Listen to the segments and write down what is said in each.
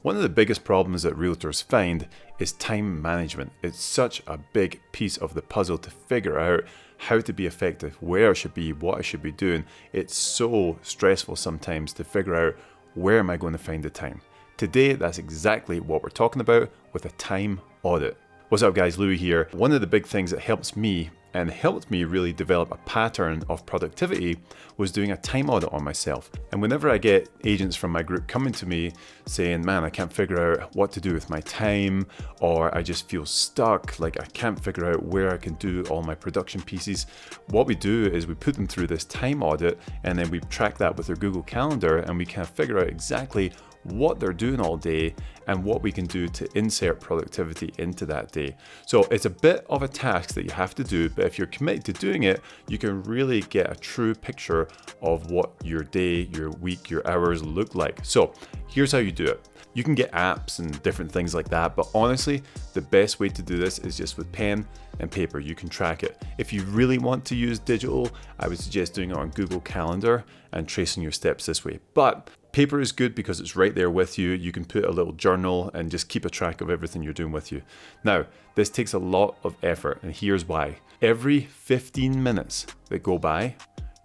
One of the biggest problems that realtors find is time management. It's such a big piece of the puzzle to figure out how to be effective, where I should be, what I should be doing. It's so stressful sometimes to figure out where am I going to find the time. Today, that's exactly what we're talking about with a time audit. What's up guys, Louis here. One of the big things that helped me really develop a pattern of productivity was doing a time audit on myself. And whenever I get agents from my group coming to me saying, man, I can't figure out what to do with my time, or I just feel stuck, like I can't figure out where I can do all my production pieces, what we do is we put them through this time audit and then we track that with their Google Calendar and we can figure out exactly what they're doing all day and what we can do to insert productivity into that day. So it's a bit of a task that you have to do, but if you're committed to doing it, you can really get a true picture of what your day, your week, your hours look like. So here's how you do it. You can get apps and different things like that, but honestly, the best way to do this is just with pen and paper. You can track it. If you really want to use digital, I would suggest doing it on Google Calendar and tracing your steps this way. But paper is good because it's right there with you. You can put a little journal and just keep a track of everything you're doing with you. Now, this takes a lot of effort, and here's why. Every 15 minutes that go by,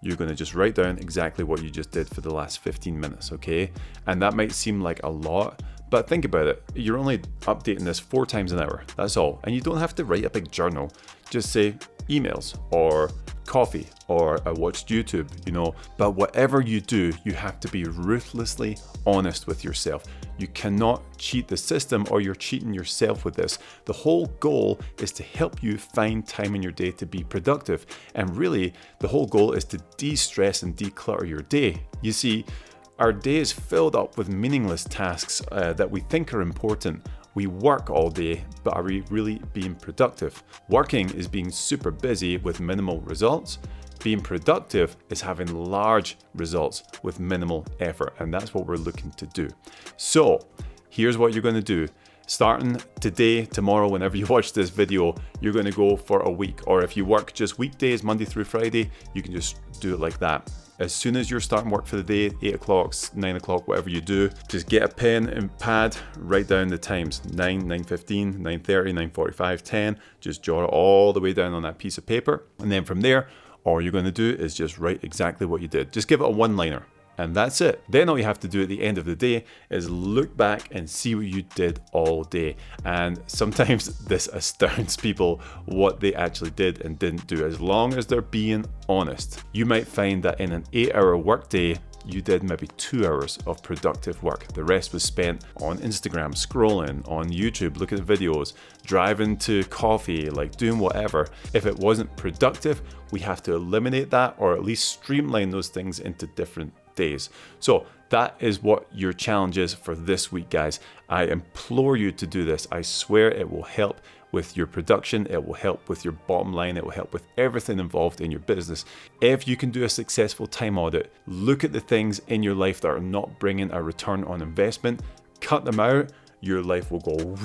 you're going to just write down exactly what you just did for the last 15 minutes, okay? And that might seem like a lot, but think about it. You're only updating this 4 times an hour, that's all. And you don't have to write a big journal. Just say emails or coffee or I watched YouTube, but whatever you do, you have to be ruthlessly honest with yourself. You cannot cheat the system or you're cheating yourself with this. The whole goal is to help you find time in your day to be productive. And really, the whole goal is to de-stress and declutter your day. You see, our day is filled up with meaningless tasks that we think are important. We work all day, but are we really being productive? Working is being super busy with minimal results. Being productive is having large results with minimal effort, and that's what we're looking to do. So here's what you're going to do. Starting today, tomorrow, whenever you watch this video, you're going to go for a week. Or if you work just weekdays, Monday through Friday, you can just do it like that. As soon as you're starting work for the day, 8 o'clock, 9 o'clock, whatever you do, just get a pen and pad, write down the times, 9, 9:15, 9:30, 9:45, 10, just jot it all the way down on that piece of paper. And then from there, all you're going to do is just write exactly what you did. Just give it a one-liner. And that's it. Then all you have to do at the end of the day is look back and see what you did all day. And sometimes this astounds people what they actually did and didn't do, as long as they're being honest. You might find that in an 8-hour workday, you did maybe 2 hours of productive work. The rest was spent on Instagram, scrolling, on YouTube, looking at videos, driving to coffee, like doing whatever. If it wasn't productive, we have to eliminate that or at least streamline those things into different days. So that is what your challenge is for this week, guys. I implore you to do this. I swear it will help with your production, it will help with your bottom line, it will help with everything involved in your business. If you can do a successful time audit, look at the things in your life that are not bringing a return on investment, cut them out, your life will go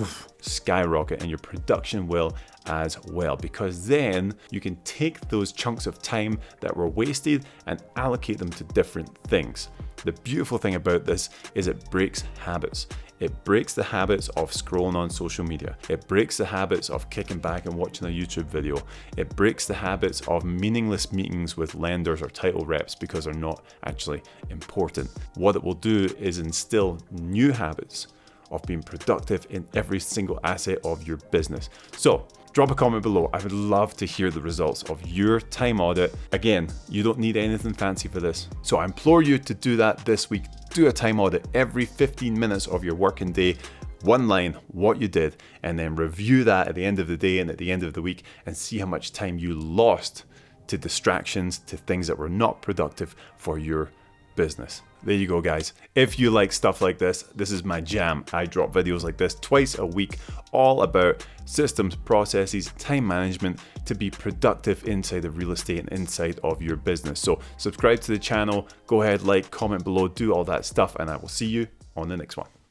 skyrocket and your production will as well, because then you can take those chunks of time that were wasted and allocate them to different things. The beautiful thing about this is it breaks habits. It breaks the habits of scrolling on social media. It breaks the habits of kicking back and watching a YouTube video. It breaks the habits of meaningless meetings with lenders or title reps because they're not actually important. What it will do is instill new habits of being productive in every single asset of your business. So drop a comment below. I would love to hear the results of your time audit. Again, you don't need anything fancy for this. So I implore you to do that this week. Do a time audit every 15 minutes of your working day. One line, what you did, and then review that at the end of the day and at the end of the week and see how much time you lost to distractions, to things that were not productive for your business. There you go, guys. If you like stuff like this, this is my jam. I drop videos like this twice a week, all about systems, processes, time management to be productive inside of real estate and inside of your business. So subscribe to the channel, go ahead, like, comment below, do all that stuff, and I will see you on the next one.